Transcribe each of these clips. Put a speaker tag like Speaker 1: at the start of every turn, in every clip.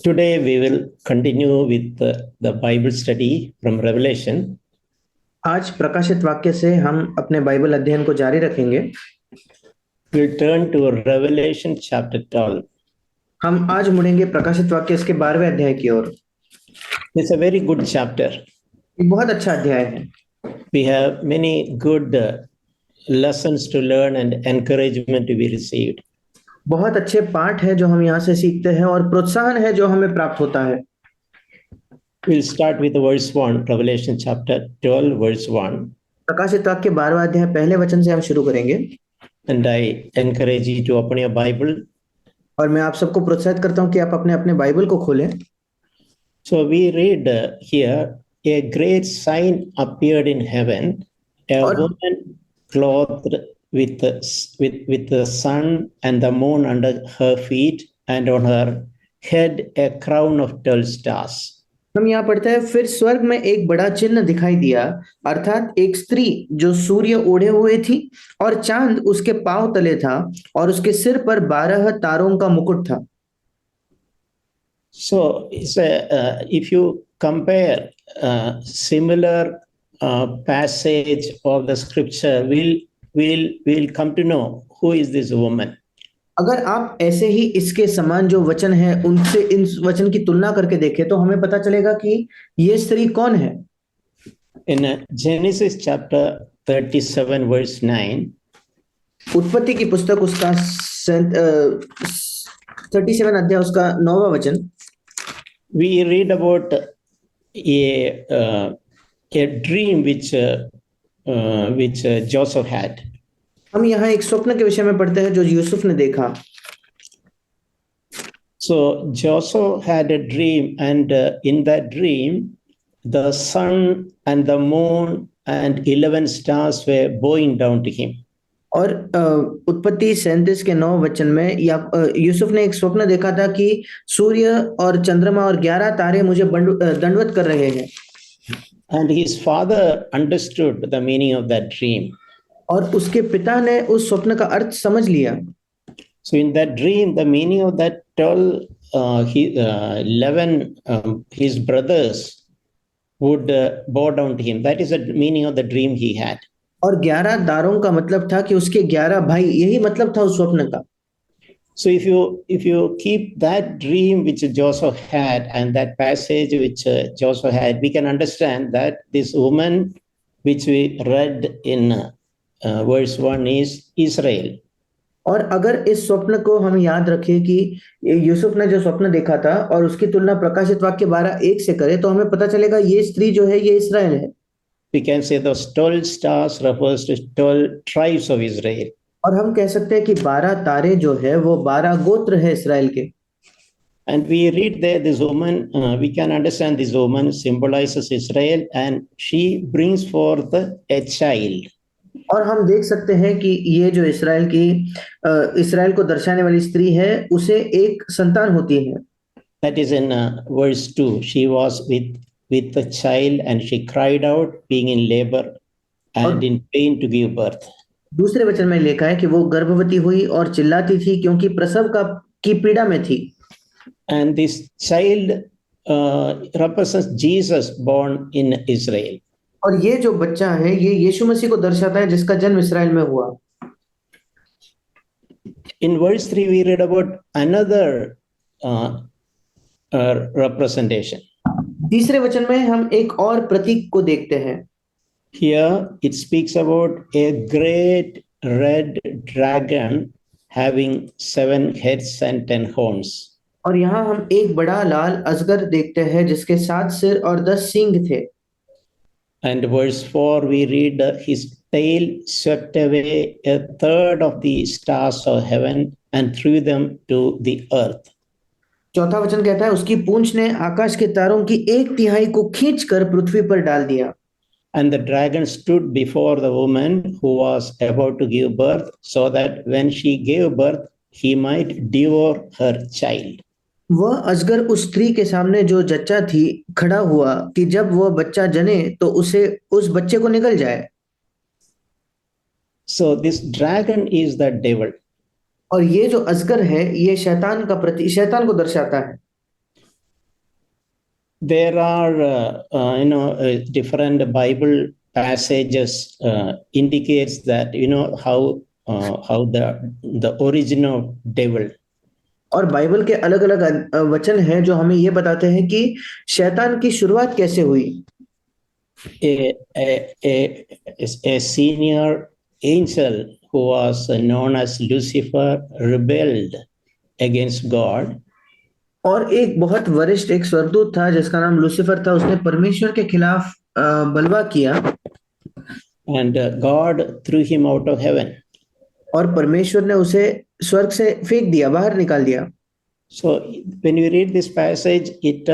Speaker 1: Today we will continue with the Bible study from Revelation.
Speaker 2: आज प्रकाशित वाक्य से हम अपने बाइबल अध्ययन को जारी रखेंगे।
Speaker 1: We'll turn to Revelation chapter 12.
Speaker 2: हम आज मुड़ेंगे प्रकाशित वाक्य इसके 12वें अध्याय की ओर।
Speaker 1: It's a very good chapter.
Speaker 2: एक बहुत अच्छा अध्याय है।
Speaker 1: We have many good lessons to learn and encouragement to be received.
Speaker 2: बहुत अच्छे पाठ है जो हम यहाँ से सीखते हैं और प्रोत्साहन है जो हमें प्राप्त होता है।
Speaker 1: We'll start with verse 1, Revelation chapter 12, verse 1.
Speaker 2: प्रकाशित वाक्य 12वां अध्याय पहले वचन से हम शुरू करेंगे।
Speaker 1: And I encourage you to open your Bible.
Speaker 2: और मैं आप सबको प्रोत्साहित करता हूँ कि आप अपने अपने बाइबल को खोलें।
Speaker 1: So we read here, a great sign appeared in heaven, a
Speaker 2: और
Speaker 1: woman clothed with the sun and the moon under her feet, and on her head a crown of 12 stars.
Speaker 2: हम यहाँ पढ़ते हैं, फिर स्वर्ग में एक बड़ा चिन्ह दिखाई दिया, अर्थात एक स्त्री जो सूर्य ओढ़े हुए थी और चांद उसके पांव तले था और उसके सिर पर 12 तारों का मुकुट था।
Speaker 1: So if you compare similar passage of the scripture, we'll come to know who is this woman.
Speaker 2: अगर आप ऐसे ही इसके समान जो वचन है उनसे इन वचन की तुलना करके देखें तो हमें पता चलेगा कि ये स्त्री कौन है।
Speaker 1: In Genesis chapter 37 verse 9,
Speaker 2: उत्पत्ति की पुस्तक उसका 37 अध्याय उसका 9वां वचन,
Speaker 1: we read about a dream which Joseph had.
Speaker 2: हम यहाँ एक स्वप्न के विषय में पढ़ते हैं जो यूसुफ ने देखा।
Speaker 1: So Joseph had a dream, and in that dream, the sun and the moon and 11 stars were bowing down to him.
Speaker 2: और उत्पत्ति 37 के 9 वचन में यूसुफ ने एक स्वप्न देखा था कि सूर्य और चंद्रमा और 11 तारे मुझे दंडवत कर रहे हैं।
Speaker 1: And his father understood the meaning of that dream.
Speaker 2: और उसके पिता ने उस स्वप्न का अर्थ समझ लिया।
Speaker 1: So in that dream, the meaning of that 11 his brothers would bow down to him. That is the meaning of the dream he had.
Speaker 2: और 11 दारों का मतलब था कि उसके 11 भाई, यही मतलब था उस स्वप्न का।
Speaker 1: So if you keep that dream which Joseph had and that passage which Joseph had, we can understand that this woman which we read in verse 1 is Israel.
Speaker 2: और अगर इस स्वप्न को हम याद रखें कि यूसुफ ने जो स्वप्न देखा था और उसकी तुलना प्रकाशित वाक्य 12:1 से करें तो हमें पता चलेगा ये स्त्री जो है ये इस्राएल है।
Speaker 1: We can say those 12 stars refers to 12 tribes of Israel.
Speaker 2: और हम कह सकते हैं कि 12 तारे जो है वो 12 गोत्र है इस्राएल के।
Speaker 1: And we read there this woman, we can understand this woman symbolizes Israel, and she brings forth a child.
Speaker 2: और हम देख सकते हैं कि ये जो इस्राएल को दर्शाने वाली स्त्री है उसे एक संतान होती है।
Speaker 1: That is in verse 2. She was with the child and she cried out, being in labor and in pain to give birth.
Speaker 2: दूसरे वचन में लिखा है कि वो गर्भवती हुई और चिल्लाती थी क्योंकि प्रसव की पीड़ा में थी।
Speaker 1: And this child represents Jesus born in Israel.
Speaker 2: और ये जो बच्चा है ये यीशु मसीह को दर्शाता है जिसका जन्म इस्राएल में हुआ।
Speaker 1: In verse 3 we read about another representation.
Speaker 2: तीसरे वचन में हम एक और प्रतीक को देखते हैं।
Speaker 1: Here it speaks about a great red dragon having 7 heads and 10 horns.
Speaker 2: और यहाँ हम एक बड़ा लाल अजगर देखते हैं जिसके 7 सिर और 10 सींग थे।
Speaker 1: And verse 4 we read his tail swept away a third of the stars of heaven and threw them to the earth.
Speaker 2: चौथा वचन कहता है उसकी पूंछ ने आकाश के तारों की 1/3 को खींचकर पृथ्वी पर डाल दिया।
Speaker 1: And the dragon stood before the woman who was about to give birth, so that when she gave birth, he might devour her child.
Speaker 2: वह अजगर उस स्त्री के सामने जो जच्चा थी खड़ा हुआ कि जब वह बच्चा जने तो उसे उस बच्चे को निगल जाए।
Speaker 1: So this dragon is the devil.
Speaker 2: और ये जो अजगर है ये शैतान को दर्शाता है।
Speaker 1: there are different Bible passages indicates that how the origin of devil.
Speaker 2: और बाइबल के अलग अलग वचन हैं जो हमें ये बताते हैं कि शैतान की शुरुआत कैसे हुई।
Speaker 1: A senior angel who was known as Lucifer rebelled against God,
Speaker 2: और एक बहुत वरिष्ठ एक स्वर्गदूत था जिसका नाम लूसीफर था, उसने परमेश्वर के खिलाफ बलवा किया
Speaker 1: and God threw him out of heaven.
Speaker 2: और परमेश्वर ने उसे स्वर्ग से फेंक दिया, बाहर निकाल दिया।
Speaker 1: So when you read this passage, it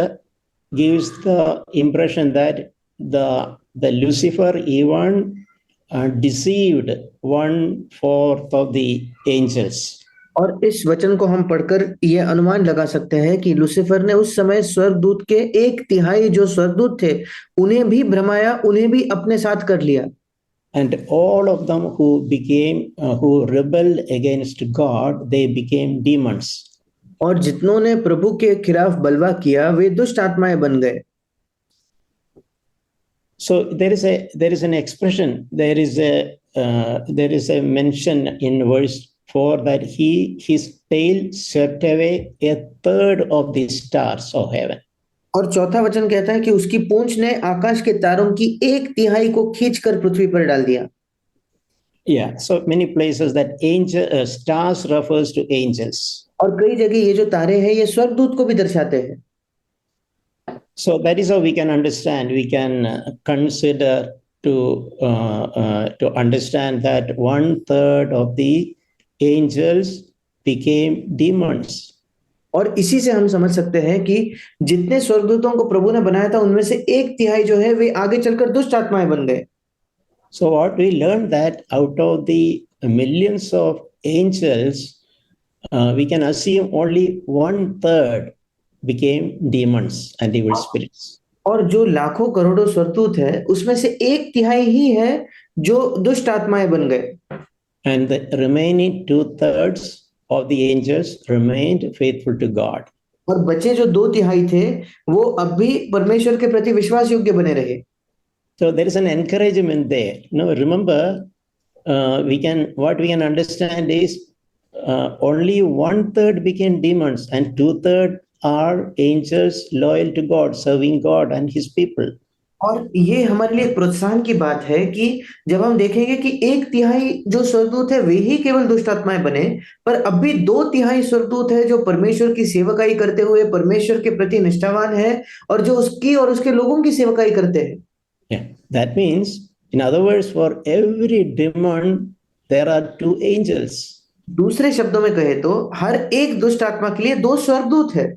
Speaker 1: gives the impression that the Lucifer even deceived 1/4 of the angels.
Speaker 2: और इस वचन को हम पढ़कर ये अनुमान लगा सकते हैं कि लूसीफर ने उस समय स्वर्गदूत के 1/3 जो स्वर्गदूत थे उन्हें भी भ्रमाया, उन्हें भी अपने साथ कर लिया।
Speaker 1: And all of them who rebelled against God, they became demons.
Speaker 2: और जितनों ने प्रभु के खिलाफ बलवा किया वे दुष्ट आत्माएं बन गए।
Speaker 1: So there is an expression, there is a mention in verse 4 that his tail swept away 1/3 of the stars of heaven.
Speaker 2: और चौथा वचन कहता है कि उसकी पूंछ ने आकाश के तारों की 1/3 को खींचकर पृथ्वी पर डाल दिया।
Speaker 1: Yeah, so many places that stars refers to angels.
Speaker 2: और कई जगह ये जो तारे हैं ये स्वर्गदूत को भी दर्शाते हैं।
Speaker 1: So that is how we can understand. We can consider to understand that 1/3 of the angels became demons.
Speaker 2: और इसी से हम समझ सकते हैं कि जितने स्वर्गदूतों को प्रभु ने बनाया था उनमें से 1/3 जो है वे आगे चलकर दुष्ट आत्माएं बन गए।
Speaker 1: So what we learned that out of the millions of angels, we can assume only 1/3 became demons and evil spirits.
Speaker 2: और जो लाखों करोड़ों स्वर्गदूत है उसमें से 1/3 ही है जो दुष्ट आत्माएं बन गए।
Speaker 1: And the remaining 2/3 of the angels remained faithful to God.
Speaker 2: और बचे जो 2/3 थे वो अब भी परमेश्वर के प्रति विश्वास योग्य बने रहे।
Speaker 1: So there is an encouragement there. Remember, what we can understand is only 1/3 became demons and 2/3 are angels loyal to God, serving God and His people.
Speaker 2: और ये हमारे लिए प्रोत्साहन की बात है कि जब हम देखेंगे कि 1/3 जो स्वर्गदूत है वे ही केवल दुष्ट आत्माएं बने, पर अब भी 2/3 स्वर्गदूत है जो परमेश्वर की सेवकाई करते हुए परमेश्वर के प्रति निष्ठावान है और जो उसकी और उसके लोगों की सेवकाई करते हैं।
Speaker 1: Yeah, that means, in other words, for every demon, there are 2 angels.
Speaker 2: दूसरे शब्दों में कहे तो हर एक दुष्ट आत्मा के लिए 2 स्वर्गदूत है।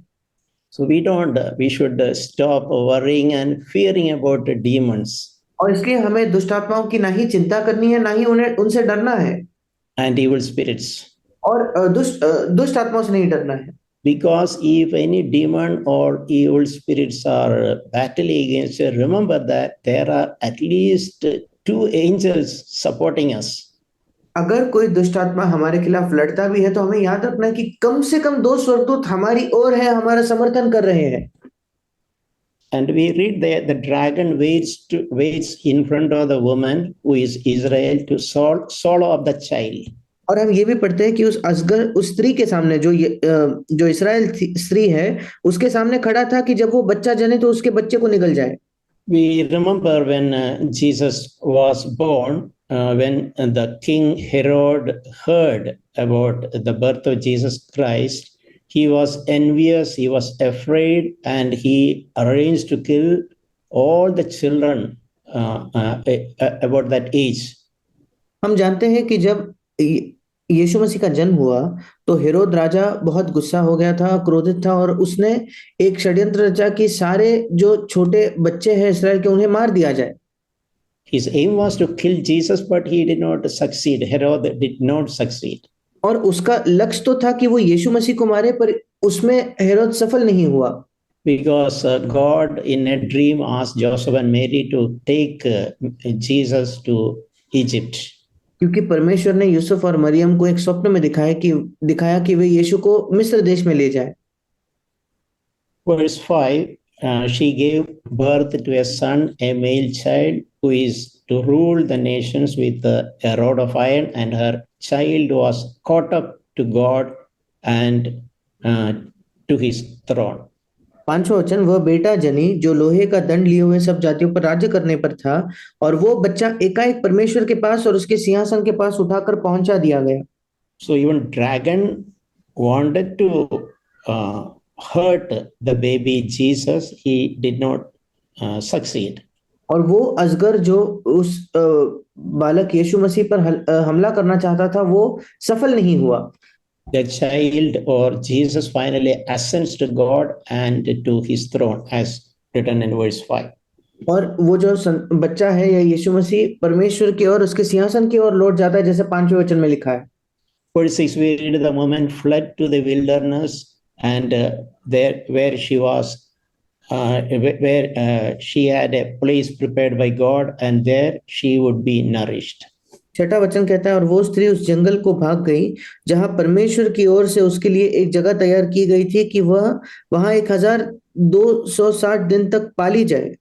Speaker 1: So we should stop worrying and fearing about the demons.
Speaker 2: और इसलिए हमें दुष्ट आत्माओं की ना ही चिंता करनी है, ना ही उन्हें उनसे डरना है।
Speaker 1: And evil spirits.
Speaker 2: और दुष्ट आत्माओं से नहीं डरना है।
Speaker 1: Because if any demon or evil spirits are battling against you, remember that there are at least 2 angels supporting us.
Speaker 2: अगर कोई दुष्ट आत्मा हमारे खिलाफ लड़ता भी है तो हमें याद रखना है कि कम से कम 2 स्वर्गदूत हमारी ओर है, हमारा समर्थन कर रहे हैं।
Speaker 1: And we read there the dragon waits in front of the woman who is Israel to swallow up the child.
Speaker 2: और हम ये भी पढ़ते हैं कि उस अजगर उस स्त्री के सामने जो इस्राएल स्त्री है उसके सामने खड़ा था कि जब वो बच्चा जने तो उसके बच्चे को निगल जाए।
Speaker 1: We remember when Jesus was born, when the king Herod heard about the birth of Jesus Christ, he was envious, he was afraid, and he arranged to kill all the children about that age.
Speaker 2: हम जानते हैं कि जब यीशु मसीह का जन्म हुआ तो हेरोद राजा बहुत गुस्सा हो गया था, क्रोधित था और उसने एक षड्यंत्र रचा कि सारे जो छोटे बच्चे हैं इस्राएल के उन्हें मार दिया जाए।
Speaker 1: His aim was to kill Jesus, but he did not succeed. Herod did not succeed.
Speaker 2: और उसका लक्ष्य तो था कि वो यीशु मसीह को मारे, पर उसमें हेरोद सफल नहीं हुआ।
Speaker 1: Because God in a dream asked Joseph and Mary to take Jesus to Egypt.
Speaker 2: क्योंकि परमेश्वर ने यूसुफ और मरियम को एक स्वप्न में दिखाया कि वे यीशु को मिस्र देश में ले जाए।
Speaker 1: Verse 5, she gave birth to a son, a male child, who is to rule the nations with a rod of iron, and her child was caught up to God and to his throne.
Speaker 2: पांचवा वचन, वह बेटा जनी जो लोहे का दंड लिए हुए सब जातियों पर राज्य करने पर था, और वो बच्चा एकाएक परमेश्वर के पास और उसके सिंहासन के पास उठाकर पहुंचा दिया गया।
Speaker 1: So even dragon wanted to hurt the baby Jesus. He did not succeed.
Speaker 2: और वो अजगर जो उस बालक यीशु मसीह पर हमला करना चाहता था, वो सफल नहीं हुआ।
Speaker 1: The child or Jesus finally ascends to God and to his throne, as written in verse 5.
Speaker 2: और वो जो बच्चा है या यीशु मसीह परमेश्वर की ओर, उसके सिंहासन की ओर लौट जाता है, जैसे 5वें वचन में लिखा है।
Speaker 1: Verse 6, we read the woman fled to the wilderness, and there where she was, where she had a place prepared by God, and there she would be nourished.
Speaker 2: छठा वचन कहता है, और वो स्त्री उस जंगल को भाग गई जहां परमेश्वर की ओर से उसके लिए एक जगह तैयार की गई थी कि वह वहां 1260 दिन तक पाली जाए।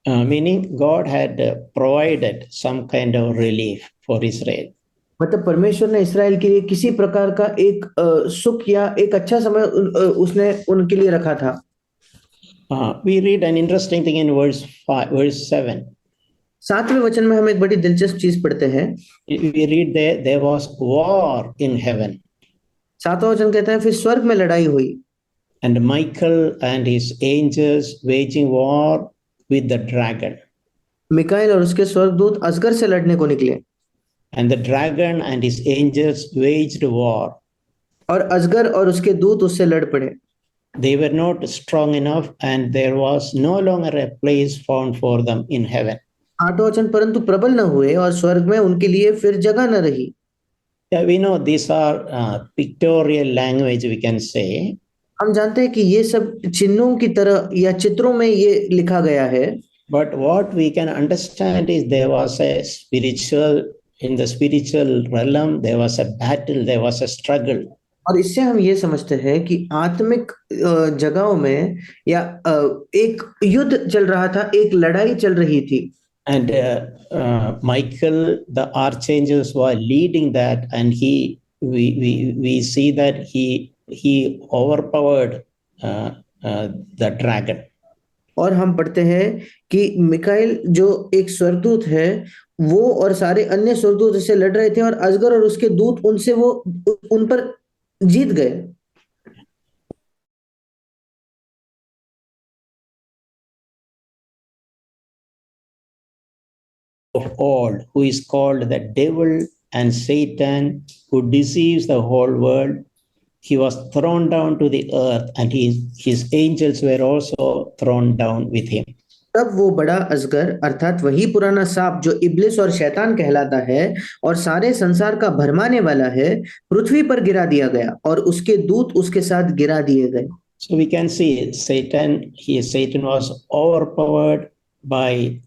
Speaker 1: Meaning God had provided some kind of relief for Israel.
Speaker 2: मतलब परमेश्वर ने इसराइल के लिए किसी प्रकार का एक सुख या एक अच्छा समय उसने उनके लिए रखा था।
Speaker 1: We read an interesting thing in verse 7.
Speaker 2: 7वें वचन में हम एक बड़ी दिलचस्प चीज पढ़ते हैं।
Speaker 1: We read there was war in heaven.
Speaker 2: 7वां वचन कहता है, फिर स्वर्ग में लड़ाई हुई।
Speaker 1: And Michael and his angels waging war with the dragon.
Speaker 2: Michael और उसके स्वर्गदूत अजगर से लड़ने को निकले।
Speaker 1: And the dragon and his angels waged war.
Speaker 2: और अजगर और उसके दूत उससे लड़ पड़े।
Speaker 1: They were not strong enough, and there was no longer a place found for them in heaven.
Speaker 2: 8वां वचन, परंतु प्रबल न हुए और स्वर्ग में उनके लिए फिर जगह न रही।
Speaker 1: Yeah, we know these are pictorial language, we can say.
Speaker 2: हम जानते हैं कि ये सब चिन्हों की तरह या चित्रों में ये लिखा गया है।
Speaker 1: But what we can understand is there was a in the spiritual realm, there was a battle, there was a struggle.
Speaker 2: और इससे हम ये समझते हैं कि आत्मिक जगहों में या एक युद्ध चल रहा था, एक लड़ाई चल रही थी।
Speaker 1: And Michael, the archangels were leading that, and we see that he overpowered the dragon.
Speaker 2: और हम पढ़ते हैं कि मिकाएल जो एक स्वर्गदूत है, वो और सारे अन्य स्वर्गदूत इससे लड़ रहे थे, और अजगर और उसके दूत उनसे वो उन पर जीत गए।
Speaker 1: Of all, who is called the devil and Satan, who deceives the whole world, he was thrown down to the earth, and his angels were also thrown down with him.
Speaker 2: तब वो बड़ा अजगर अर्थात वही पुराना सांप जो इब्लिस और शैतान कहलाता है और सारे संसार का भरमाने वाला है, पृथ्वी पर गिरा दिया गया और उसके दूत उसके साथ गिरा दिए गए।
Speaker 1: So we can see Satan was overpowered by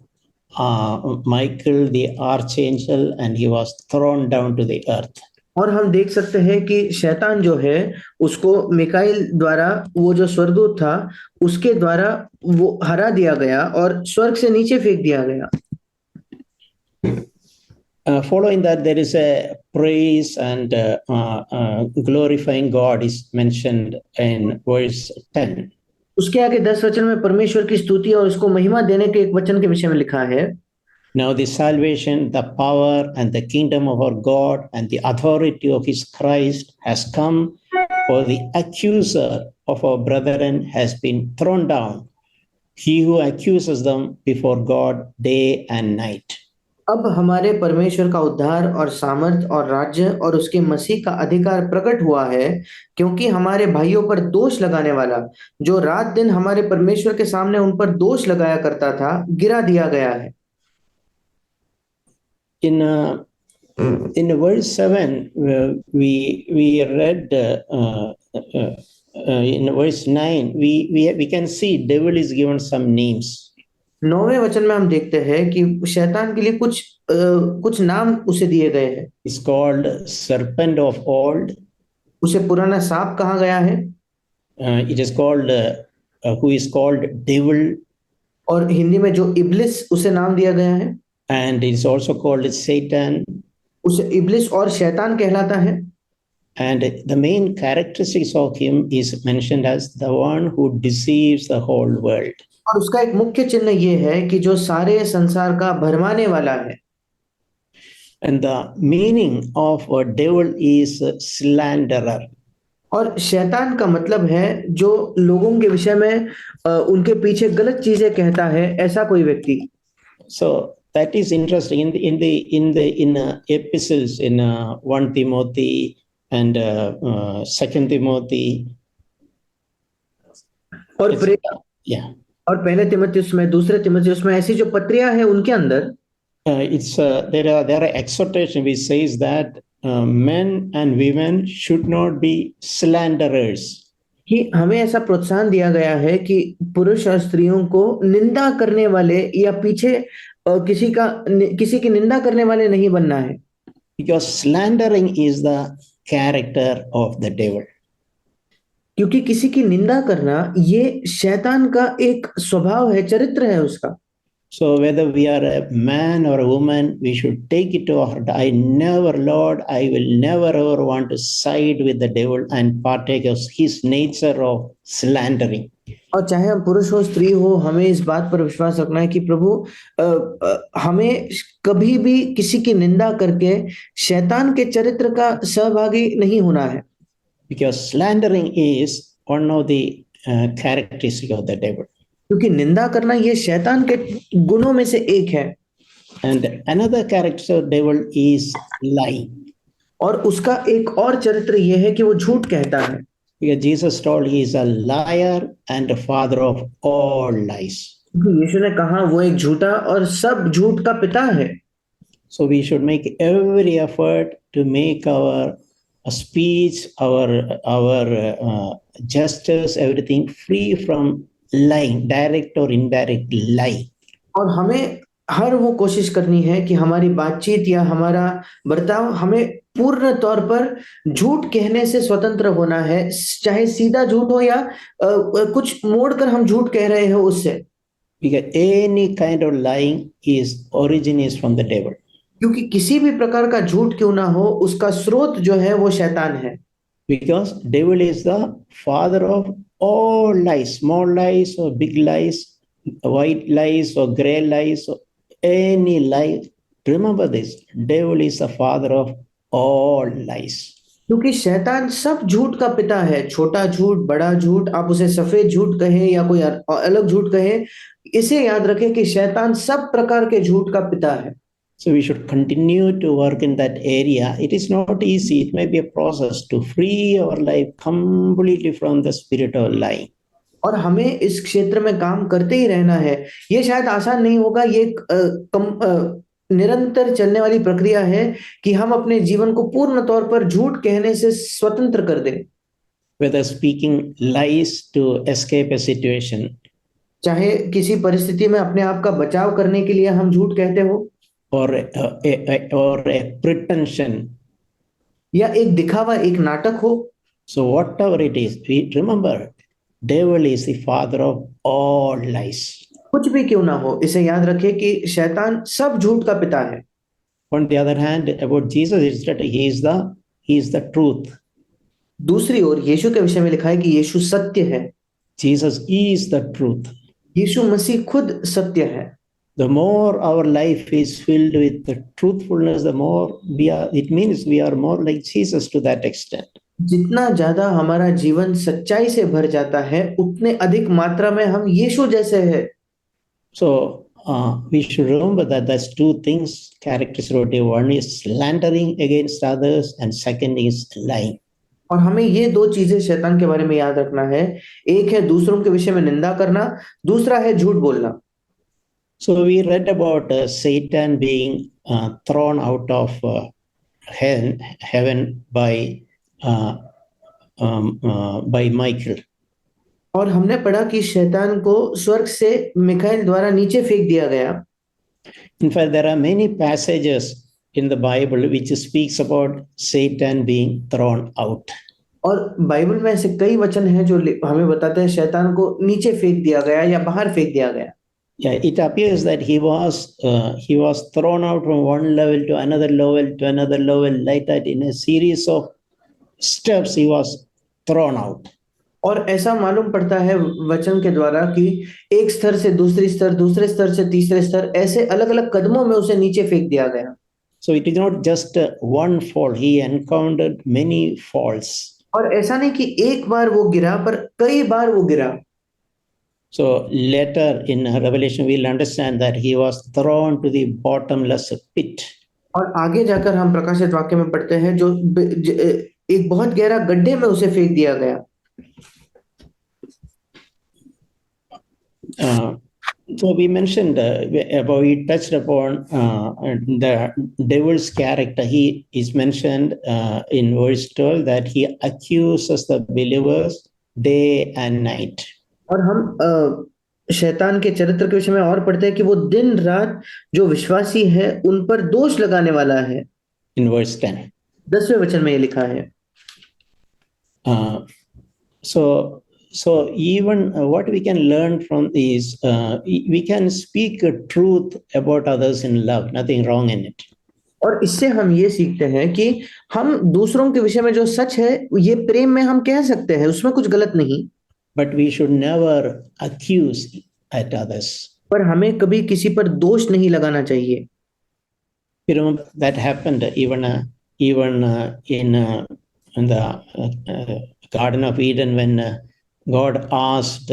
Speaker 1: Michael the archangel, and he was thrown down to the earth.
Speaker 2: और हम देख सकते हैं कि शैतान जो है उसको मिकाएल द्वारा, वो जो स्वर्गदूत था उसके द्वारा वो हरा दिया गया और स्वर्ग से नीचे फेंक दिया गया।
Speaker 1: Following that, there is a praise and glorifying God is mentioned in verse 10.
Speaker 2: उसके आगे 10 वचन में परमेश्वर की स्तुति और उसको महिमा देने के एक वचन के विषय में लिखा है।
Speaker 1: Now the salvation, the power and the kingdom of our God and the authority of his Christ has come, for the accuser of our brethren has been thrown down, he who accuses them before God day and night.
Speaker 2: अब हमारे परमेश्वर का उद्धार और सामर्थ और राज्य और उसके मसीह का अधिकार प्रकट हुआ है, क्योंकि हमारे भाइयों पर दोष लगाने वाला, जो रात दिन हमारे परमेश्वर के सामने उन पर दोष लगाया करता था, गिरा दिया गया है।
Speaker 1: In verse 7, we read in verse 9, we can see devil is given some names.
Speaker 2: 9वें वचन में हम देखते हैं कि शैतान के लिए कुछ नाम उसे दिए गए हैं।
Speaker 1: It's called serpent of old.
Speaker 2: उसे पुराना सांप कहा गया है।
Speaker 1: It is called who is called devil,
Speaker 2: और हिंदी में जो इब्लिस उसे नाम दिया गया है,
Speaker 1: and is also called Satan.
Speaker 2: उसे इब्लिस और शैतान कहलाता है।
Speaker 1: And the main characteristics of him is mentioned as the one who deceives the whole world.
Speaker 2: और उसका एक मुख्य चिन्ह ये है कि जो सारे संसार का भरमाने वाला है।
Speaker 1: And the meaning of a devil is slanderer.
Speaker 2: और शैतान का मतलब है जो लोगों के विषय में उनके पीछे गलत चीजें कहता है, ऐसा कोई व्यक्ति।
Speaker 1: So that is interesting in epistles in 1 Timothy and 2 Timothy.
Speaker 2: और
Speaker 1: Yeah.
Speaker 2: और पहले तिमुथियुस में, दूसरे तिमुथियुस में ऐसी जो पत्रियां हैं उनके अंदर
Speaker 1: there are exhortation which says that men and women should not be slanderers.
Speaker 2: कि हमें ऐसा प्रोत्साहन दिया गया है कि पुरुष और स्त्रियों को निंदा करने वाले या पीछे किसी की निंदा करने वाले नहीं बनना है।
Speaker 1: Because slandering is the character of the devil.
Speaker 2: क्योंकि किसी की निंदा करना ये शैतान का एक स्वभाव है, चरित्र है उसका।
Speaker 1: So whether we are a man or a woman, we should take it to heart. I never, Lord, I will never ever want to side with the devil and partake of his nature of slandering.
Speaker 2: और चाहे हम पुरुष हो स्त्री हो, हमें इस बात पर विश्वास रखना है कि प्रभु हमें कभी भी किसी की निंदा करके शैतान के चरित्र का सहभागी नहीं होना है।
Speaker 1: Because slandering is one of the characteristics of the devil.
Speaker 2: क्योंकि निंदा करना ये शैतान के गुणों में से एक है।
Speaker 1: And another character of devil is lying.
Speaker 2: और उसका एक और चरित्र ये है कि वो झूठ कहता है।
Speaker 1: Because Jesus told he is a liar and the father of all lies.
Speaker 2: यीशु ने कहा वो एक झूठा और सब झूठ का पिता है।
Speaker 1: So we should make every effort to make our speech, our gestures, everything free from lying, direct or indirect lie.
Speaker 2: और हमें हर वो कोशिश करनी है कि हमारी बातचीत या हमारा बर्ताव हमें पूर्ण तौर पर झूठ कहने से स्वतंत्र होना है, चाहे सीधा झूठ हो या कुछ मोड़कर हम झूठ कह रहे हो उससे।
Speaker 1: Because any kind of lying originates from the devil.
Speaker 2: क्योंकि किसी भी प्रकार का झूठ क्यों ना हो, उसका स्रोत जो है वो शैतान है।
Speaker 1: Because devil is the father of all lies, small lies or big lies, white lies or gray lies, or any lie. Remember this, devil is the father of all lies.
Speaker 2: क्योंकि शैतान सब झूठ का पिता है, छोटा झूठ, बड़ा झूठ, आप उसे सफेद झूठ कहे या कोई अलग झूठ कहे, इसे याद रखें कि शैतान सब प्रकार के झूठ का पिता है।
Speaker 1: So we should continue to work in that area. It is not easy. It may be a process to free our life completely from the spirit of lying.
Speaker 2: और हमें इस क्षेत्र में काम करते ही रहना है। ये शायद आसान नहीं होगा, ये निरंतर चलने वाली प्रक्रिया है कि हम अपने जीवन को पूर्ण तौर पर झूठ कहने से स्वतंत्र कर दें।
Speaker 1: Whether speaking lies to escape a situation,
Speaker 2: चाहे किसी परिस्थिति में अपने आप का बचाव करने के लिए हम झूठ कहते हो,
Speaker 1: or a pretension,
Speaker 2: या एक दिखावा, एक नाटक हो।
Speaker 1: So whatever it is, we remember, devil is the father of all lies.
Speaker 2: कुछ भी क्यों ना हो, इसे याद रखें कि शैतान सब झूठ का पिता है।
Speaker 1: On the other hand, about Jesus, it's that he is the truth.
Speaker 2: दूसरी ओर यीशु के विषय में लिखा है कि यीशु सत्य है।
Speaker 1: Jesus is the truth.
Speaker 2: यीशु मसीह खुद सत्य है।
Speaker 1: The more our life is filled with the truthfulness, the more it means we are more like Jesus to that extent.
Speaker 2: जितना ज्यादा हमारा जीवन सच्चाई से भर जाता है, उतने अधिक मात्रा में हम यीशु जैसे हैं।
Speaker 1: So we should remember that there's two things characteristic. One is slandering against others, and second is lying.
Speaker 2: और हमें ये दो चीजें शैतान के बारे में याद रखना है। एक है दूसरों के विषय में निंदा करना, दूसरा है झूठ बोलना।
Speaker 1: So we read about Satan being thrown out of heaven by Michael.
Speaker 2: और हमने पढ़ा कि शैतान को स्वर्ग से मिखाइल द्वारा नीचे फेंक दिया गया।
Speaker 1: In fact, there are many passages in the Bible which speaks about Satan being thrown out.
Speaker 2: और बाइबल में ऐसे कई वचन हैं जो हमें बताते हैं शैतान को नीचे फेंक दिया गया या बाहर फेंक दिया गया।
Speaker 1: Yeah, it appears that he was thrown out from one level to another level to another level, like that in a series of steps he was thrown out.
Speaker 2: और ऐसा मालूम पड़ता है वचन के द्वारा कि एक स्तर से दूसरी स्तर, दूसरे स्तर से तीसरे स्तर, ऐसे अलग अलग कदमों में उसे नीचे फेंक दिया गया।
Speaker 1: So it is not just one fall, he encountered many falls.
Speaker 2: और ऐसा नहीं कि एक बार वो गिरा, पर कई बार वो गिरा।
Speaker 1: So later in Revelation we'll understand that he was thrown to the bottomless pit.
Speaker 2: और आगे जाकर हम प्रकाशित वाक्य में पढ़ते हैं जो एक बहुत गहरा गड्ढे में उसे फेंक दिया गया।
Speaker 1: So we mentioned we touched upon the devil's character. He is mentioned in verse 12 that he accuses the believers day and night.
Speaker 2: और हम शैतान के चरित्र के विषय में और पढ़ते हैं कि वो दिन रात जो विश्वासी है उन पर दोष लगाने वाला है।
Speaker 1: In verse 10.
Speaker 2: 10वें वचन में ये लिखा है।
Speaker 1: So even what we can learn from is we can speak truth about others in love, nothing wrong in it.
Speaker 2: और इससे हम ये सीखते हैं कि हम दूसरों के विषय में जो सच है ये प्रेम में हम कह सकते हैं, उसमें कुछ गलत नहीं।
Speaker 1: But we should never accuse at others.
Speaker 2: पर हमें कभी किसी पर दोष नहीं लगाना चाहिए।
Speaker 1: You know that happened even in the Garden of Eden when God asked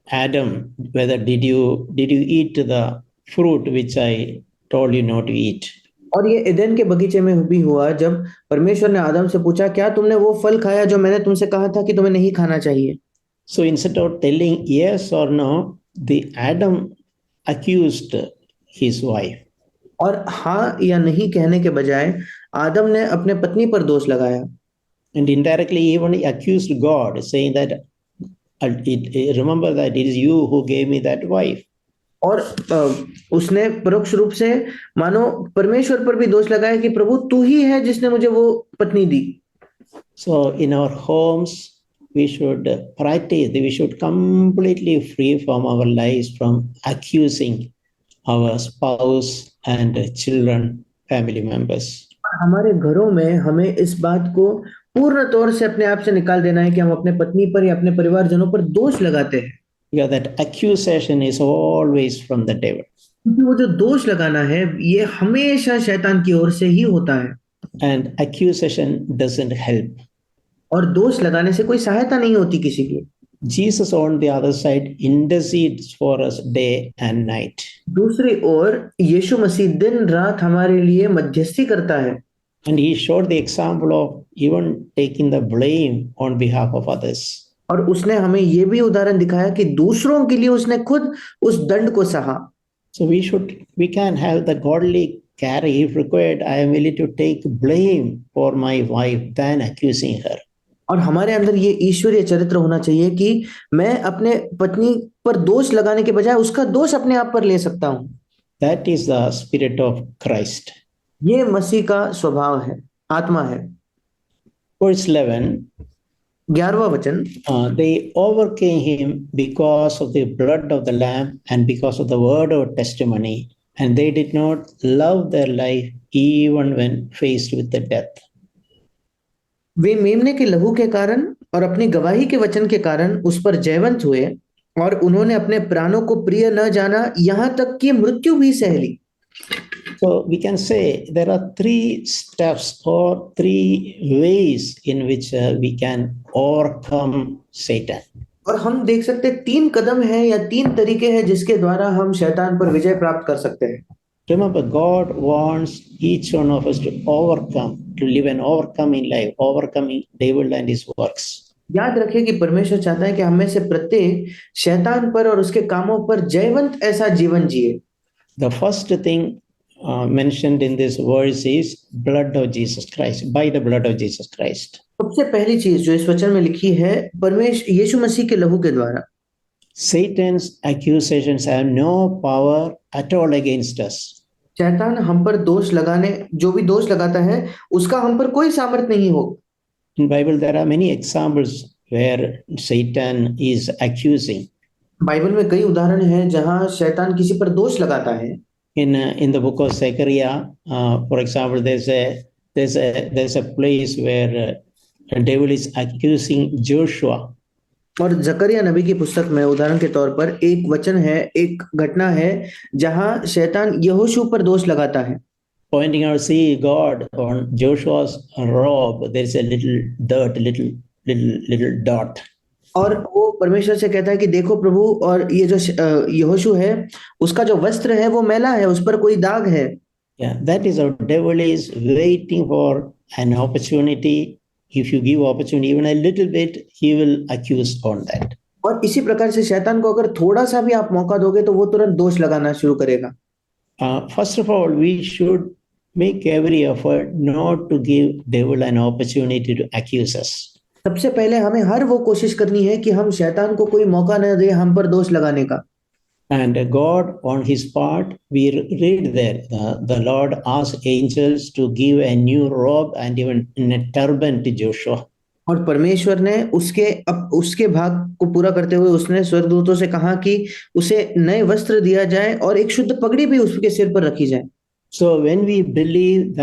Speaker 1: Adam whether did you eat the fruit which I told you not to eat.
Speaker 2: और ये एदेन के बगीचे में भी हुआ जब परमेश्वर ने आदम से पूछा क्या तुमने वो फल खाया जो मैंने तुमसे कहा था कि तुम्हें नहीं खाना चाहिए।
Speaker 1: So instead of telling yes or no, the Adam accused his wife.
Speaker 2: और हाँ या नहीं कहने के बजाय आदम ने अपने पत्नी पर दोष लगाया।
Speaker 1: And indirectly even he accused God, saying that remember that it is you who gave me that wife.
Speaker 2: और उसने परोक्ष रूप से मानो परमेश्वर पर भी दोष लगाया कि प्रभु तू ही है जिसने मुझे वो पत्नी दी।
Speaker 1: So in our homes we should practice, we should completely free from our lives from accusing our spouse and children, family members.
Speaker 2: हमारे घरों में हमें इस बात को पूर्ण तौर से अपने आप से निकाल देना है कि हम अपने पत्नी पर या अपने परिवारजनों पर दोष लगाते हैं।
Speaker 1: Yeah, that accusation is always from the devil.
Speaker 2: क्योंकि वो जो दोष लगाना है ये हमेशा शैतान की ओर से ही होता है।
Speaker 1: And accusation doesn't help.
Speaker 2: और दोष लगाने से कोई सहायता नहीं होती किसी की।
Speaker 1: Jesus on the other side intercedes for us day and night.
Speaker 2: दूसरी ओर यीशु मसीह दिन रात हमारे लिए मध्यस्थी करता है।
Speaker 1: And he showed the example of even taking the blame on behalf of others.
Speaker 2: और उसने हमें ये भी उदाहरण दिखाया कि दूसरों के लिए उसने खुद उस दंड को सहा।
Speaker 1: So we can have the godly care if required. I am willing to take blame for my wife than accusing her.
Speaker 2: और हमारे अंदर ये ईश्वरीय चरित्र होना चाहिए कि मैं अपने पत्नी पर दोष लगाने के बजाय उसका दोष अपने आप पर ले सकता हूँ।
Speaker 1: That is the spirit of Christ.
Speaker 2: ये मसीह का स्वभाव है, आत्मा है।
Speaker 1: Verse 11.
Speaker 2: 11वां वचन।
Speaker 1: They overcame him because of the blood of the Lamb and because of the word of testimony, and they did not love their life even when faced with the death.
Speaker 2: वे मेमने के लहू के कारण और अपनी गवाही के वचन के कारण उस पर जयवंत हुए और उन्होंने अपने प्राणों को प्रिय न जाना यहाँ तक कि मृत्यु भी सह ली।
Speaker 1: So we can say there are three steps or three ways in which we can overcome Satan.
Speaker 2: और हम देख सकते हैं 3 कदम हैं या 3 तरीके हैं जिसके द्वारा हम शैतान पर विजय प्राप्त कर सकते हैं।
Speaker 1: Remember, God wants each one of us to overcome, to live an overcoming life, overcoming devil and his works.
Speaker 2: याद रखें कि परमेश्वर चाहता है कि हम में से प्रत्येक शैतान पर और उसके कामों पर जयवंत ऐसा जीवन जिए।
Speaker 1: The first thing mentioned in this verse is blood of Jesus Christ, by the blood of Jesus Christ.
Speaker 2: सबसे पहली चीज जो इस वचन में लिखी है परमेश्वर यीशु मसीह के लहू के द्वारा।
Speaker 1: Satan's accusations have no power at all against us.
Speaker 2: शैतान हम पर दोष लगाने जो भी दोष लगाता है उसका हम पर कोई सामर्थ नहीं हो।
Speaker 1: In Bible, there are many examples where Satan is accusing.
Speaker 2: Bible में कई उदाहरण हैं जहां शैतान किसी पर दोष लगाता है।
Speaker 1: In the book of Zechariah, for example, there's a place where the devil is accusing Joshua.
Speaker 2: और जकरिया नबी की पुस्तक में उदाहरण के तौर पर एक वचन है, एक घटना है जहां शैतान यहोशू पर दोष लगाता है,
Speaker 1: Pointing out, see God on Joshua's robe. There's a little dirt, little dot.
Speaker 2: और वो परमेश्वर से कहता है कि देखो प्रभु, और ये जो यहोशू है उसका जो वस्त्र है वो मैला है, उस पर कोई दाग है।
Speaker 1: Yeah, that is how devil is waiting for an opportunity. If you give opportunity even a little bit, he will accuse on that.
Speaker 2: और इसी प्रकार से शैतान को अगर थोड़ा सा भी आप मौका दोगे तो वो तुरंत दोष लगाना शुरू करेगा।
Speaker 1: First of all, we should make every effort not to give devil an opportunity to accuse us.
Speaker 2: सबसे पहले हमें हर वो कोशिश करनी है कि हम शैतान को कोई मौका न दे हम पर दोष लगाने का।
Speaker 1: And God, on his part, we read there, the Lord asked angels to give a new robe and even a turban to Joshua.
Speaker 2: और परमेश्वर ने उसके भाग को पूरा करते हुए उसने स्वर्गदूतों से कहा कि उसे नए वस्त्र दिया जाए और एक शुद्ध पगड़ी भी उसके सिर पर रखी जाए।
Speaker 1: So when we believe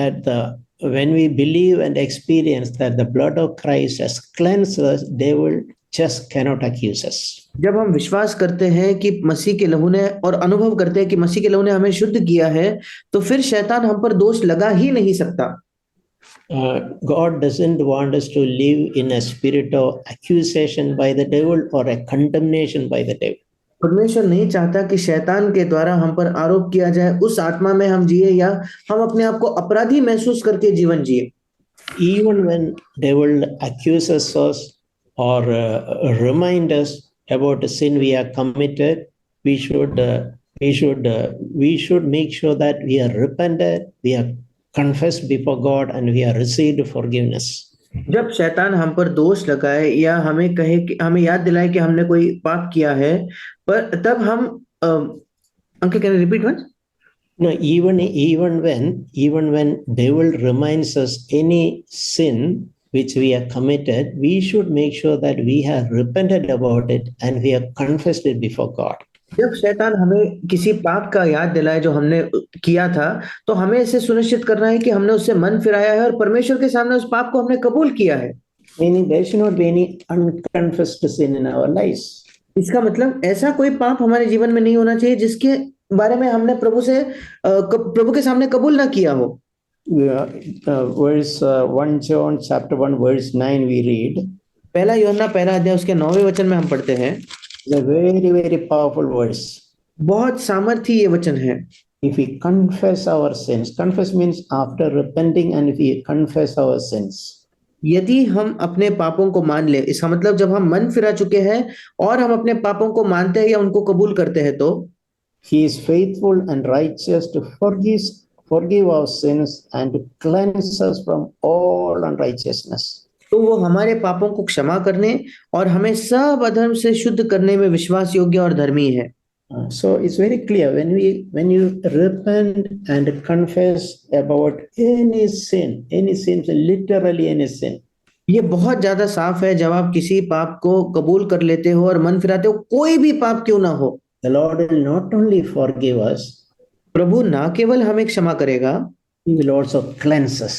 Speaker 1: and experience that the blood of Christ has cleansed us, devil just cannot accuse us.
Speaker 2: जब हम विश्वास करते हैं कि मसीह के लहू ने, और अनुभव करते हैं कि मसीह के लहू ने हमें शुद्ध किया है, तो फिर शैतान हम पर दोष लगा ही नहीं सकता।
Speaker 1: God doesn't want us to live in a spirit of accusation by the devil or a condemnation by the devil.
Speaker 2: परमेश्वर नहीं चाहता कि शैतान के द्वारा हम पर आरोप किया जाए, उस आत्मा में हम जिए या हम अपने आप को अपराधी महसूस करके जीवन जिए।
Speaker 1: Even when devil accuses us or remind us about the sin we have committed, we should make sure that we are repented, we are confessed before God, and we are received forgiveness.
Speaker 2: जब शैतान हम पर दोष लगाए या हमें कहे कि हमें याद दिलाए कि हमने कोई पाप किया है, पर तब हम uncle can repeat once?
Speaker 1: No, even when devil reminds us any sin which we have committed, we should make sure that we have repented about it and we have confessed it before God.
Speaker 2: जब शैतान हमें किसी पाप का याद दिलाए जो हमने किया था, तो हमें इसे सुनिश्चित करना है कि हमने उससे मन फिराया है और परमेश्वर के सामने उस पाप को हमने कबूल किया है।
Speaker 1: Meaning there should not be any unconfessed sin in our lives.
Speaker 2: इसका मतलब ऐसा कोई पाप हमारे जीवन में नहीं होना चाहिए जिसके बारे में हमने प्रभु के सामने कबूल ना किया हो।
Speaker 1: Verse 1 John chapter 1 verse 9 we read.
Speaker 2: पहला यूहन्ना पहला अध्याय उसके 9वें वचन में हम पढ़ते हैं।
Speaker 1: It's a very, very powerful verse.
Speaker 2: बहुत सामर्थी ये वचन है।
Speaker 1: If we confess our sins, confess means after repenting, and if we confess our sins.
Speaker 2: यदि हम अपने पापों को मान ले, इसका मतलब जब हम मन फिरा चुके हैं और हम अपने पापों को मानते हैं या उनको कबूल करते हैं, तो
Speaker 1: He is faithful and righteous to forgive our sins and to cleanse us from all unrighteousness.
Speaker 2: तो वो हमारे पापों को क्षमा करने और हमें सब अधर्म से शुद्ध करने में विश्वास योग्य और धर्मी है।
Speaker 1: So it's very clear when you repent and confess about any sin, literally any sin.
Speaker 2: ये बहुत ज्यादा साफ है जब आप किसी पाप को कबूल कर लेते हो और मन फिराते हो, कोई भी पाप क्यों ना हो।
Speaker 1: The Lord will not only forgive us,
Speaker 2: प्रभु ना केवल हमें क्षमा करेगा,
Speaker 1: He will also cleanse us.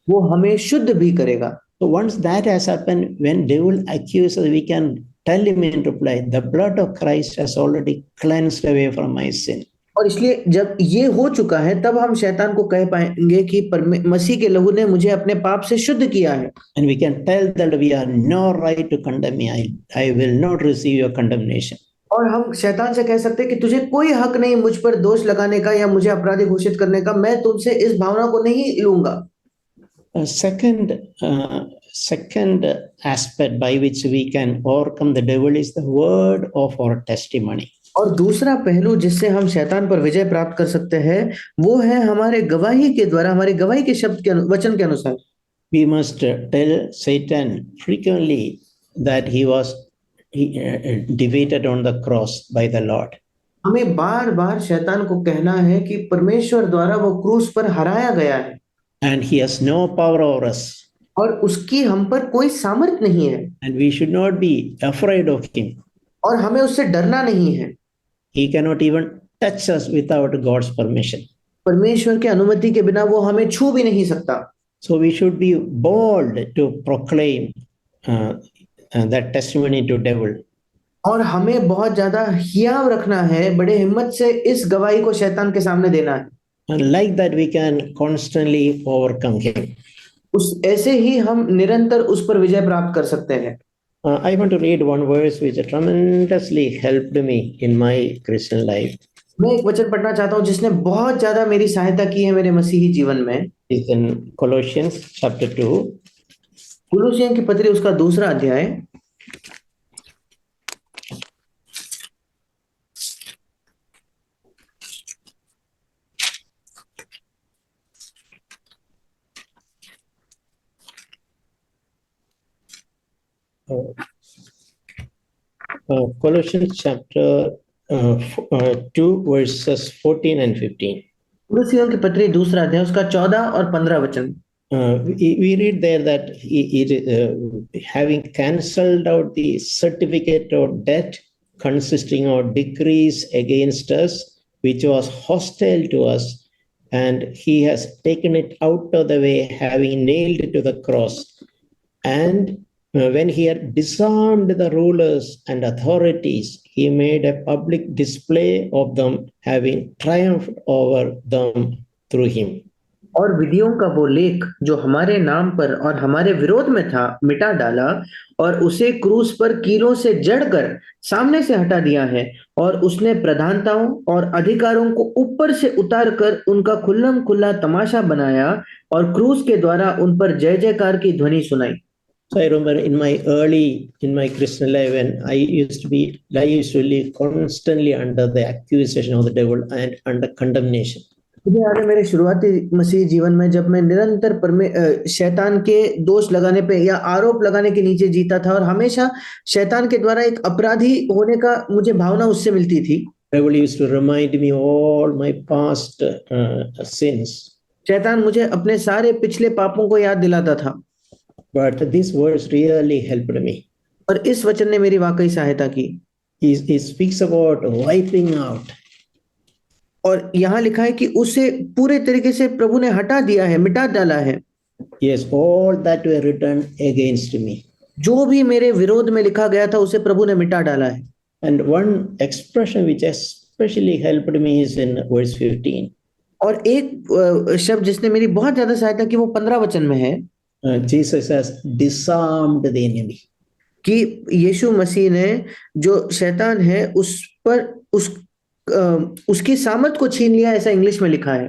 Speaker 2: वो हमें शुद्ध भी करेगा।
Speaker 1: So once that has happened, when devil accuses, we can tell him in reply, the blood of Christ has already cleansed away from my sin.
Speaker 2: और इसलिए जब ये हो चुका है तब हम शैतान को कह पाएंगे कि मसीह के लहू ने मुझे अपने पाप से शुद्ध किया है।
Speaker 1: And we can tell that we are no right to condemn me. I will not receive your condemnation.
Speaker 2: और हम शैतान से कह सकते हैं कि तुझे कोई हक नहीं मुझ पर दोष लगाने का या मुझे अपराधी घोषित करने का, मैं तुमसे इस भावना को नहीं लूंगा।
Speaker 1: Second aspect by which we can overcome the devil is the word of our testimony.
Speaker 2: और दूसरा पहलू जिससे हम शैतान पर विजय प्राप्त कर सकते हैं वो है हमारे गवाही के द्वारा, हमारे गवाही के शब्द के वचन के अनुसार।
Speaker 1: We must tell Satan frequently that he was defeated on the cross by the Lord.
Speaker 2: हमें बार बार शैतान को कहना है कि परमेश्वर द्वारा वो क्रूस पर हराया गया है।
Speaker 1: And he has no power over us.
Speaker 2: और उसकी हम पर कोई सामर्थ नहीं है,
Speaker 1: and we should not be afraid of him.
Speaker 2: और हमें उससे डरना नहीं है।
Speaker 1: He cannot even touch us without God's permission.
Speaker 2: परमेश्वर की अनुमति के बिना वो हमें छू भी नहीं सकता।
Speaker 1: So we should be bold to proclaim uh, that testimony to devil.
Speaker 2: और हमें बहुत ज्यादा हियाव रखना है, बड़े हिम्मत से इस गवाही को शैतान के सामने देना है।
Speaker 1: And like that, we can constantly overcome him.
Speaker 2: उस ऐसे ही हम निरंतर उस पर विजय प्राप्त कर सकते हैं।
Speaker 1: I want to read one verse which tremendously helped me in my Christian life.
Speaker 2: मैं एक वचन पढ़ना चाहता हूँ जिसने बहुत ज्यादा मेरी सहायता की है मेरे मसीही जीवन में।
Speaker 1: It's in Colossians chapter 2.
Speaker 2: कुलुसियों की पत्री उसका 2 अध्याय।
Speaker 1: Colossians chapter 2 verses 14 and 15.
Speaker 2: कुलुसियों की पत्री 2 अध्याय उसका 14 और 15 वचन।
Speaker 1: We read there that having cancelled out the certificate of debt consisting of decrees against us, which was hostile to us, and he has taken it out of the way, having nailed it to the cross. And when he had disarmed the rulers and authorities, he made a public display of them, having triumphed over them through him.
Speaker 2: और विधियों का वो लेख जो हमारे नाम पर और हमारे विरोध में था मिटा डाला, और उसे क्रूस पर कीलों से जड़कर सामने से हटा दिया है, और उसने प्रधानताओं और अधिकारों को ऊपर से उतार कर उनका खुल्लम खुल्ला तमाशा बनाया, और क्रूस के द्वारा उन पर जय जयकार की ध्वनि सुनाई।
Speaker 1: So I remember in my Christian life, when I used to live constantly under the accusation of the devil and under condemnation.
Speaker 2: मुझे याद है मेरे शुरुआती मसीह जीवन में जब मैं निरंतर शैतान के दोष लगाने पे या आरोप लगाने के नीचे जीता था, और हमेशा शैतान के द्वारा एक अपराधी होने का मुझे भावना उससे मिलती थी।
Speaker 1: Devil used to remind me all my past sins.
Speaker 2: शैतान मुझे अपने सारे पिछले पापों को याद दिलाता था।
Speaker 1: But this verse really helped me.
Speaker 2: और इस वचन ने मेरी वाकई सहायता की।
Speaker 1: He speaks about wiping out.
Speaker 2: और यहाँ लिखा है कि उसे पूरे तरीके से प्रभु ने हटा दिया है, मिटा डाला है।
Speaker 1: Yes, all that were written against me.
Speaker 2: जो भी मेरे विरोध में लिखा गया था उसे प्रभु ने मिटा डाला है।
Speaker 1: And one expression which especially helped me is in verse 15.
Speaker 2: और एक शब्द जिसने मेरी बहुत ज्यादा सहायता की वो 15 वचन में है।
Speaker 1: Jesus has disarmed the enemy.
Speaker 2: कि यीशु मसीह ने जो शैतान है उस पर उसकी सामर्थ को छीन लिया, ऐसा इंग्लिश में लिखा है।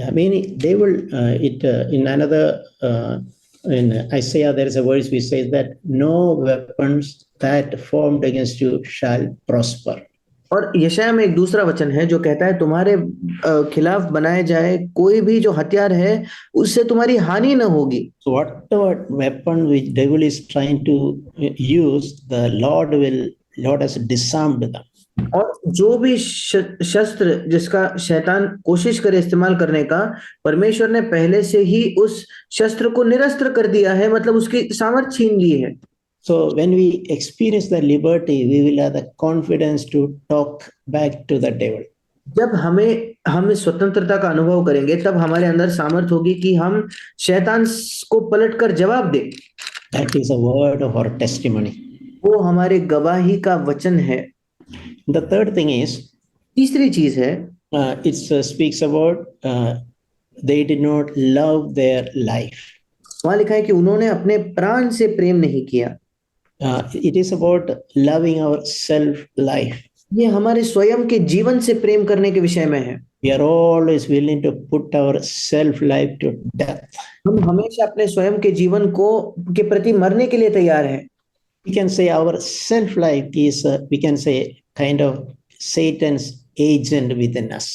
Speaker 1: I mean, they will in another in Isaiah there is a verse which says that no weapons that formed against you shall prosper.
Speaker 2: और यशायाह में एक दूसरा वचन है जो कहता है तुम्हारे खिलाफ बनाए जाए कोई भी जो हथियार है उससे तुम्हारी हानि न होगी।
Speaker 1: So whatever weapon which devil is trying to use, the Lord has disarmed them.
Speaker 2: और जो भी शस्त्र जिसका शैतान कोशिश करे इस्तेमाल करने का, परमेश्वर ने पहले से ही उस शस्त्र को निरस्त्र कर दिया है, मतलब उसकी सामर्थ छीन ली है।
Speaker 1: So when we experience the liberty, we will have the confidence to talk back to the devil.
Speaker 2: जब हम इस स्वतंत्रता का अनुभव करेंगे तब हमारे अंदर सामर्थ होगी कि हम शैतान को पलटकर जवाब दें।
Speaker 1: That is a word of our testimony.
Speaker 2: वो हमारे गवाही का वचन है।
Speaker 1: The third thing is,
Speaker 2: तीसरी चीज है,
Speaker 1: it speaks about they did not love their life.
Speaker 2: वहां लिखा है कि उन्होंने अपने प्राण से प्रेम नहीं किया।
Speaker 1: It is about loving our self life.
Speaker 2: ये हमारे स्वयं के जीवन से प्रेम करने के विषय में है।
Speaker 1: We are always willing to put our self life to death.
Speaker 2: हम हमेशा अपने स्वयं के जीवन के प्रति मरने के लिए तैयार हैं।
Speaker 1: We can say our self life is we can say kind of Satan's agent within us.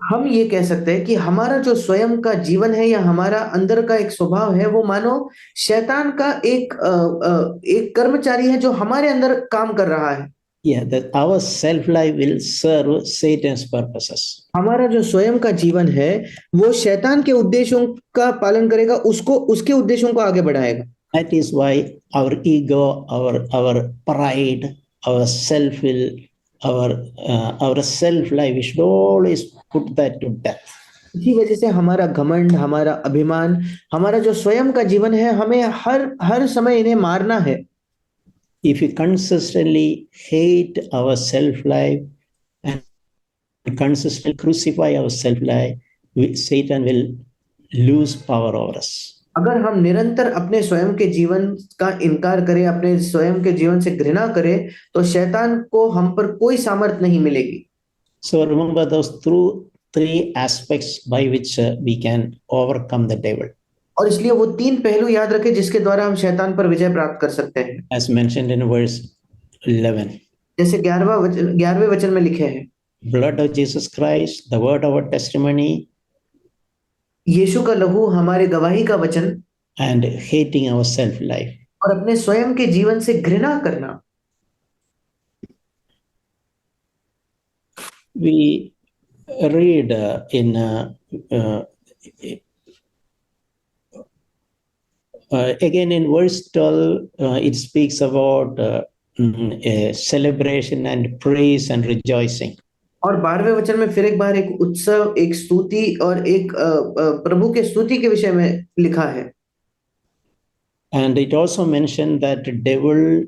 Speaker 2: हम ये कह सकते हैं कि हमारा जो स्वयं का जीवन है या हमारा अंदर का एक स्वभाव है वो मानो शैतान का एक कर्मचारी है जो हमारे अंदर काम कर रहा है।
Speaker 1: Yeah, that our self life will serve Satan's purposes.
Speaker 2: हमारा जो स्वयं का जीवन है वो शैतान के उद्देश्यों का पालन करेगा, उसके उद्देश्यों को आगे बढ़ाएगा।
Speaker 1: That is why our ego, our pride, our self will, our self life, we should always put that to death.
Speaker 2: इसी वजह से हमारा घमंड, हमारा अभिमान, हमारा जो स्वयं का जीवन है, हमें हर हर समय इन्हें मारना है।
Speaker 1: If we consistently hate our self life and consistently crucify our self life, Satan will lose power over us.
Speaker 2: अगर हम निरंतर अपने स्वयं के जीवन का इनकार करें, अपने स्वयं के जीवन से घृणा करें, तो शैतान को हम पर कोई सामर्थ नहीं मिलेगी।
Speaker 1: So remember those three aspects by which we can overcome the devil.
Speaker 2: और इसलिए वो 3 पहलू याद रखें जिसके द्वारा हम शैतान पर विजय प्राप्त कर सकते हैं।
Speaker 1: As mentioned in verse 11.
Speaker 2: जैसे 11वें वचन में लिखे हैं,
Speaker 1: Blood of Jesus Christ, the word of our testimony,
Speaker 2: यीशु का लहू हमारे गवाही का वचन,
Speaker 1: and hating our self life.
Speaker 2: और अपने स्वयं के जीवन से घृणा करना।
Speaker 1: We read again in verse 12, it speaks about celebration and praise and rejoicing.
Speaker 2: और 12वें वचन में फिर एक बार एक उत्सव, एक स्तुति और एक प्रभु के स्तुति के विषय में लिखा है।
Speaker 1: And it also mentioned that the devil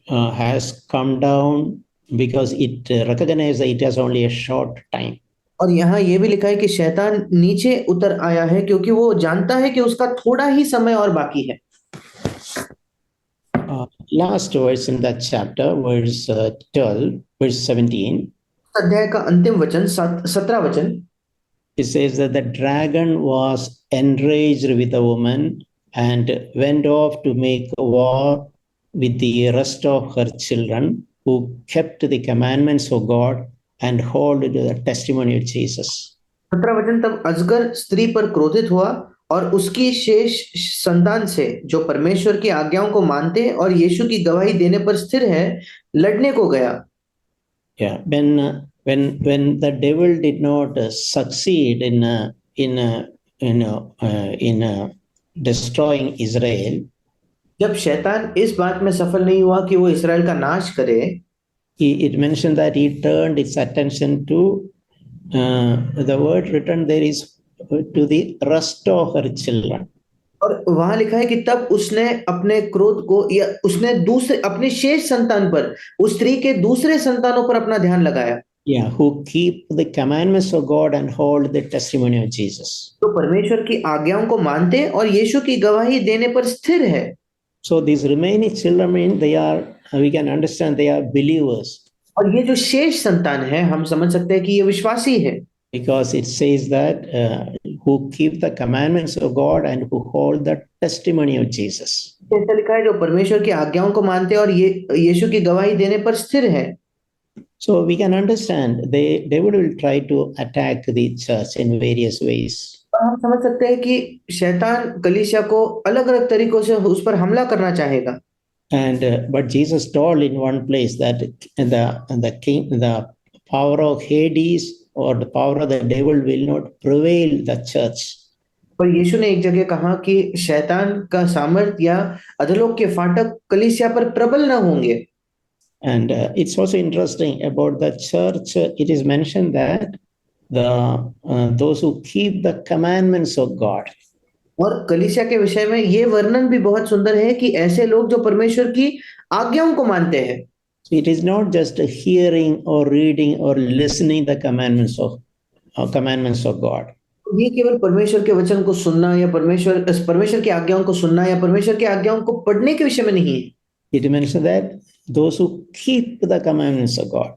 Speaker 1: has come down because it recognized that it has only a short time.
Speaker 2: और यहाँ ये भी लिखा है कि शैतान नीचे उतर आया है क्योंकि वो जानता है कि उसका थोड़ा ही समय और बाकी है।
Speaker 1: Last verse in that chapter, verse 12, verse 17.
Speaker 2: अध्याय का अंतिम वचन 17 वचन,
Speaker 1: It says that the dragon was enraged with the woman and went off to make war with the rest of her children who kept the commandments of God and hold to the testimony of Jesus.
Speaker 2: 17 वचन, तब अजगर स्त्री पर क्रोधित हुआ और उसकी शेष संतान से जो परमेश्वर की आज्ञाओं को मानते और यीशु की गवाही देने पर स्थिर है, लड़ने को गया।
Speaker 1: Yeah, when the devil did not succeed in destroying Israel,
Speaker 2: जब शैतान इस बात में सफल नहीं हुआ कि वो इस्राएल का नाश करे,
Speaker 1: it mentioned that he turned its attention to the word written there is to the rest of her children.
Speaker 2: और वहां लिखा है कि तब उसने अपने क्रोध को, या उसने दूसरे अपने शेष संतान पर, उस स्त्री के दूसरे संतानों पर अपना ध्यान लगाया।
Speaker 1: Yeah, who keep the commandments of God and hold the testimony of Jesus.
Speaker 2: तो परमेश्वर की आज्ञाओं को मानते और यीशु की गवाही देने पर स्थिर है।
Speaker 1: So these remaining children, we can understand they are believers.
Speaker 2: और ये जो शेष संतान है, हम समझ सकते हैं कि ये विश्वासी है।
Speaker 1: Because it says that who keep the commandments of God and who hold the testimony of Jesus.
Speaker 2: ऐसा लिखा है जो परमेश्वर की आज्ञाओं को मानते और ये यीशु की गवाही देने पर स्थिर है।
Speaker 1: So we can understand the devil will try to attack the church in various ways.
Speaker 2: और हम समझ सकते हैं कि शैतान कलीसिया को अलग-अलग तरीकों से उस पर हमला करना चाहेगा।
Speaker 1: And but Jesus told in one place that the power of Hades or the power of the devil will not prevail the church.
Speaker 2: पर यीशु ने एक जगह कहा कि शैतान का सामर्थ या अधोलोक के फाटक कलीसिया पर प्रबल न होंगे।
Speaker 1: And it's also interesting about the church. It is mentioned that those who keep the commandments of God.
Speaker 2: और कलीसिया के विषय में ये वर्णन भी बहुत सुंदर है कि ऐसे लोग जो परमेश्वर की आज्ञाओं को मानते हैं।
Speaker 1: It is not just hearing or reading or listening the commandments of God.
Speaker 2: ये केवल परमेश्वर के वचन को सुनना या परमेश्वर की आज्ञाओं को सुनना या परमेश्वर की आज्ञाओं को पढ़ने के विषय में नहीं है।
Speaker 1: It mentions that those who keep the commandments of God.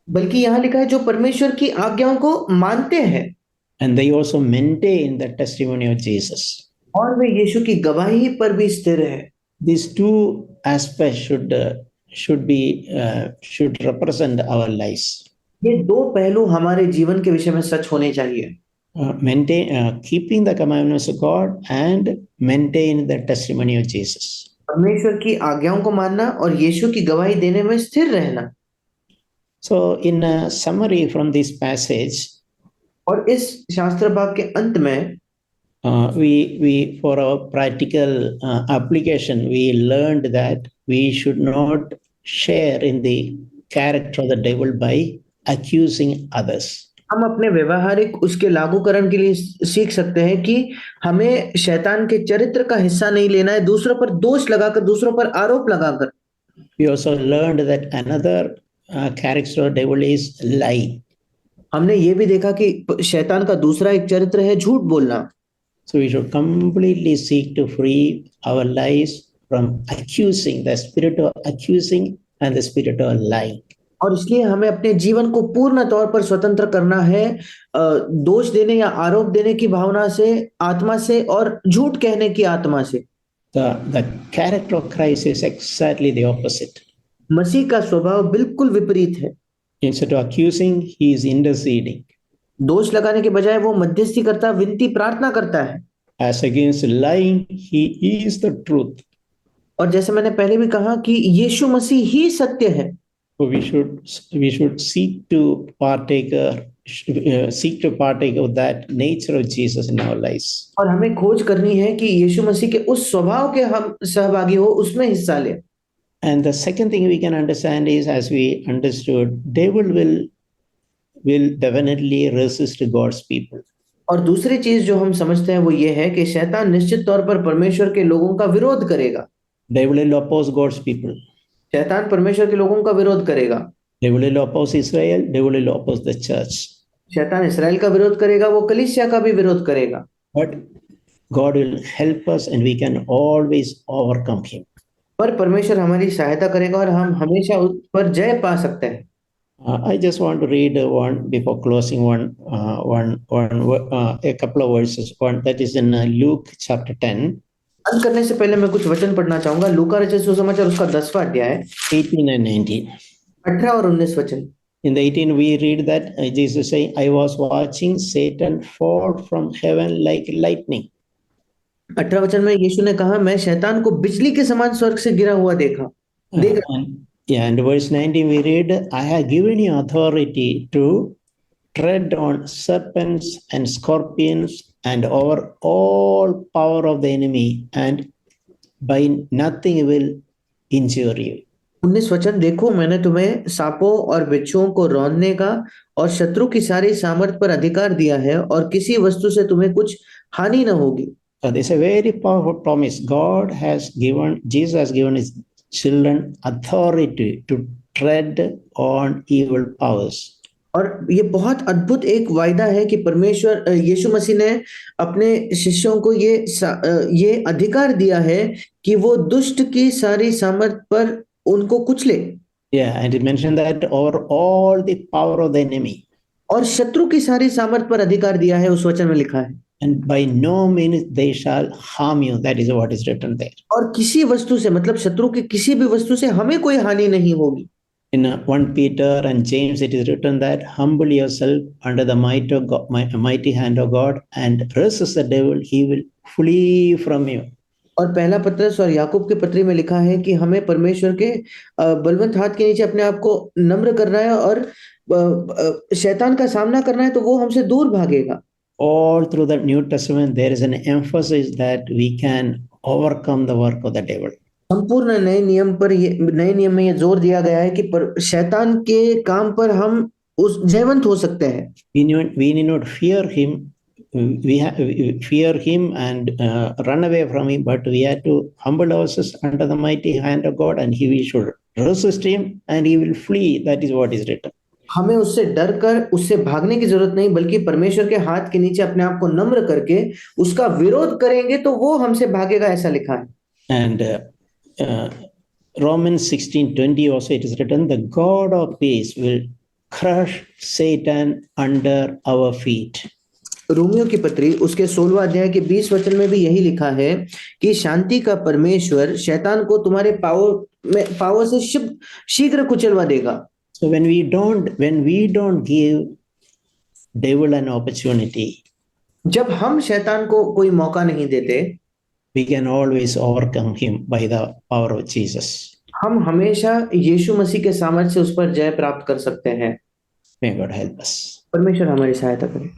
Speaker 2: बल्कि यहाँ लिखा है जो परमेश्वर की आज्ञाओं को मानते हैं।
Speaker 1: And they also maintain the testimony of Jesus.
Speaker 2: और वे यीशु की गवाही पर भी स्थिर है।
Speaker 1: These two aspects should represent our lives.
Speaker 2: ये दो पहलू हमारे जीवन के विषय में सच होने चाहिए।
Speaker 1: Keeping the commandments of God and maintain the testimony of Jesus.
Speaker 2: परमेश्वर की आज्ञाओं को मानना और यीशु की गवाही देने में स्थिर रहना।
Speaker 1: So in a summary from this passage,
Speaker 2: और इस शास्त्र भाग के अंत में
Speaker 1: we for our practical application, we learned that we should not share in the character of the devil by accusing others.
Speaker 2: हम अपने व्यवहारिक उसके लागूकरण के लिए सीख सकते हैं कि हमें शैतान के चरित्र का हिस्सा नहीं लेना है, दूसरों पर दोष लगाकर, दूसरों पर आरोप लगाकर।
Speaker 1: We also learned that another character of devil is lie.
Speaker 2: हमने ये भी देखा कि शैतान का दूसरा एक चरित्र है झूठ बोलना।
Speaker 1: So we should completely seek to free our lives from accusing, the spirit of accusing and the spirit of lying.
Speaker 2: और इसलिए हमें अपने जीवन को पूर्ण तौर पर स्वतंत्र करना है दोष देने या आरोप देने की भावना से, आत्मा से, और झूठ कहने की आत्मा से।
Speaker 1: The character of Christ is exactly the opposite.
Speaker 2: मसीह का स्वभाव बिल्कुल विपरीत है।
Speaker 1: Instead of accusing, he is interceding.
Speaker 2: दोष लगाने के बजाय वो मध्यस्थी करता, विनती प्रार्थना करता है।
Speaker 1: As against lying, he is the truth.
Speaker 2: और जैसे मैंने पहले भी कहा कि यीशु मसीह ही सत्य है।
Speaker 1: So we should seek to partake of that nature of Jesus in our lives.
Speaker 2: और हमें खोज करनी है कि यीशु मसीह के उस स्वभाव के हम सहभागी हो, उसमें हिस्सा लें।
Speaker 1: And the second thing we can understand is, as we understood, devil will definitely resist God's people.
Speaker 2: और दूसरी चीज जो हम समझते हैं वो ये है कि शैतान निश्चित तौर पर परमेश्वर के लोगों का विरोध करेगा।
Speaker 1: Devil will oppose God's people.
Speaker 2: शैतान परमेश्वर के लोगों का विरोध करेगा।
Speaker 1: Devil will oppose Israel. Devil will oppose the church.
Speaker 2: शैतान इस्राएल का विरोध करेगा, वो कलीसिया का भी विरोध करेगा।
Speaker 1: But God will help us, and we can always overcome him.
Speaker 2: पर परमेश्वर हमारी सहायता करेगा और हम हमेशा उस पर जय पा सकते हैं।
Speaker 1: I just want to read one before closing a couple of verses. One that is in Luke chapter 10.
Speaker 2: अंत करने से पहले मैं कुछ वचन पढ़ना चाहूंगा। लूका रचित सुसमाचार उसका 10वां अध्याय
Speaker 1: 18 and 19.
Speaker 2: 18 और 19 वचन।
Speaker 1: In the 18 we read that Jesus saying, I was watching Satan fall from heaven like lightning.
Speaker 2: 18 वचन में यीशु ने कहा, मैं शैतान को बिजली के समान स्वर्ग से गिरा हुआ देखा।
Speaker 1: And verse 19 we read, I have given you authority to tread on serpents and scorpions and over all power of the enemy, and by nothing will injure you.
Speaker 2: 19 वचन, देखो मैंने तुम्हें सांपों और बिच्छुओं को रौंदने का और शत्रु की सारी सामर्थ पर अधिकार दिया है, और किसी वस्तु से तुम्हें कुछ हानि न होगी।
Speaker 1: So this is a very powerful promise. Jesus has given his children authority to tread on evil powers.
Speaker 2: और ये बहुत अद्भुत एक वायदा है कि परमेश्वर यीशु मसीह ने अपने शिष्यों को ये अधिकार दिया है कि वो दुष्ट की सारी सामर्थ पर उनको कुचले।
Speaker 1: Yeah, and it mentioned that over all the power of the enemy.
Speaker 2: और शत्रु की सारी सामर्थ पर अधिकार दिया है, उस वचन में लिखा है।
Speaker 1: And by no means they shall harm you. That is what is written there.
Speaker 2: और किसी वस्तु से, मतलब शत्रु की किसी भी वस्तु से हमें कोई हानि नहीं होगी।
Speaker 1: In 1 Peter and James, it is written that humble yourself under the mighty hand of God and resist the devil, he will flee from you.
Speaker 2: और पहला पत्रस और याकूब के पत्री में लिखा है कि हमें परमेश्वर के बलवंत हाथ के नीचे अपने आप को नम्र करना है और शैतान का सामना करना है, तो वो हमसे दूर भागेगा।
Speaker 1: All through the New Testament, there is an emphasis that we can overcome the work of the devil.
Speaker 2: संपूर्ण नए नियम में ये जोर दिया गया है कि शैतान के काम पर हम उस जयवंत हो सकते हैं।
Speaker 1: We need not fear him. We fear him and run away from him, but we have to humble ourselves under the mighty hand of God, and we should resist him, and he will flee. That is what is written.
Speaker 2: हमें उससे डर कर उससे भागने की जरूरत नहीं, बल्कि परमेश्वर के हाथ के नीचे अपने आप को नम्र करके उसका विरोध करेंगे तो वो हमसे भागेगा, ऐसा लिखा है।
Speaker 1: And Romans 16:20 also it is written, the God of peace will crush Satan under our feet.
Speaker 2: Romeo की पत्री उसके 16वां अध्याय के 20 वचन में भी यही लिखा है कि शांति का परमेश्वर शैतान को तुम्हारे पांवों से शीघ्र कुचलवा देगा।
Speaker 1: So when we don't give devil an opportunity,
Speaker 2: जब हम शैतान को कोई मौका नहीं देते,
Speaker 1: we can always overcome him by the power of Jesus.
Speaker 2: हम हमेशा यीशु मसीह के सामर्थ्य से उस पर जय प्राप्त कर सकते हैं।
Speaker 1: May God help us.
Speaker 2: परमेश्वर हमारी सहायता करे।